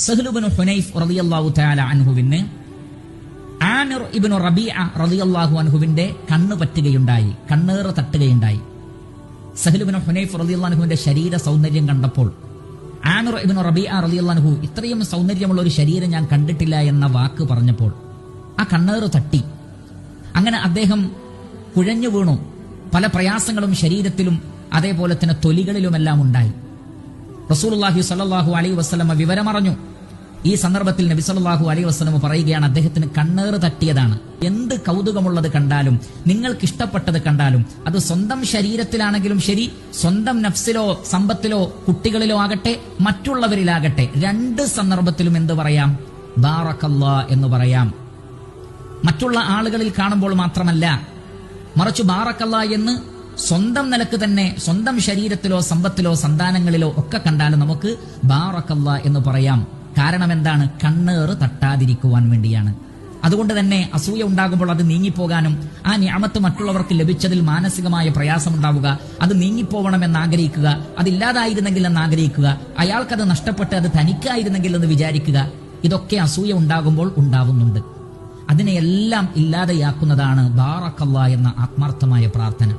Sahl Ibnu Hunaif റളിയല്ലാഹു തആല അൻഹുവിന് ആമിർ ഇബ്നു റബീഅ റളിയല്ലാഹു അൻഹുവിന്റെ കണ്ണ് പറ്റുകയുണ്ടായി, കണ്ണേറ് തട്ടുകയുണ്ടായി. സഹ്ൽ ഇബ്നു ഹുനൈഫ് റളിയല്ലാഹു അൻഹുവിന്റെ ശരീര സൗന്ദര്യം കണ്ടപ്പോൾ ആമിർ ഇബ്നു റബീഅ റളിയല്ലാഹു അൻഹു ഇത്രയും സൗന്ദര്യമുള്ള ഒരു ശരീരം ഞാൻ കണ്ടിട്ടില്ല എന്ന വാക്ക് പറഞ്ഞപ്പോൾ ആ കണ്ണേറ് തട്ടി. അങ്ങനെ അദ്ദേഹം കുഴഞ്ഞു വീണു. പല പ്രയാസങ്ങളും ശരീരത്തിലും അതേപോലെ തന്നെ തൊലികളിലുമെല്ലാം ഉണ്ടായി. റസൂലുള്ളാഹി സ്വല്ലല്ലാഹു അലൈഹി വസല്ലമ വിവരമറിഞ്ഞു. ഈ സന്ദർഭത്തിൽ നബി സല്ലല്ലാഹു അലൈഹി വസല്ലമ പറയുകയാണ്, അദ്ദേഹത്തിന് കണ്ണേറ് തട്ടിയതാണ്. എന്ത് കൗതുകമുള്ളത് കണ്ടാലും, നിങ്ങൾക്ക് ഇഷ്ടപ്പെട്ടത് കണ്ടാലും, അത് സ്വന്തം ശരീരത്തിലാണെങ്കിലും ശരി, സ്വന്തം നഫ്സിലോ സമ്പത്തിലോ കുട്ടികളിലോ ആകട്ടെ, മറ്റുള്ളവരിലാകട്ടെ, രണ്ട് സന്ദർഭത്തിലും എന്ത് പറയാം? ബാറക്കല്ലാഹ് എന്ന് പറയാം. മറ്റുള്ള ആളുകളിൽ കാണുമ്പോൾ മാത്രമല്ല, മറിച്ച് ബാറക്കല്ലാഹ് എന്ന് സ്വന്തം നിലക്ക് തന്നെ, സ്വന്തം ശരീരത്തിലോ സമ്പത്തിലോ സന്താനങ്ങളിലോ ഒക്കെ കണ്ടാലും നമുക്ക് ബാറക്കല്ലാഹ് എന്ന് പറയാം. കാരണം എന്താണ്? കണ്ണേറ് തട്ടാതിരിക്കുവാൻ വേണ്ടിയാണ്. അതുകൊണ്ട് തന്നെ അസൂയ ഉണ്ടാകുമ്പോൾ അത് നീങ്ങിപ്പോകാനും, ആ നിഅമത്ത് മറ്റുള്ളവർക്ക് ലഭിച്ചതിൽ മാനസികമായ പ്രയാസമുണ്ടാവുക, അത് നീങ്ങിപ്പോവണമെന്ന് ആഗ്രഹിക്കുക, അതില്ലാതായിരുന്നെങ്കിൽ എന്ന് ആഗ്രഹിക്കുക, അയാൾക്കത് നഷ്ടപ്പെട്ട് അത് തനിക്കായിരുന്നെങ്കിൽ എന്ന് വിചാരിക്കുക, ഇതൊക്കെ അസൂയ ഉണ്ടാകുമ്പോൾ ഉണ്ടാവുന്നുണ്ട്. അതിനെയെല്ലാം ഇല്ലാതെയാക്കുന്നതാണ് ബാറക്കല്ലാഹ് എന്ന ആത്മാർത്ഥമായ പ്രാർത്ഥന.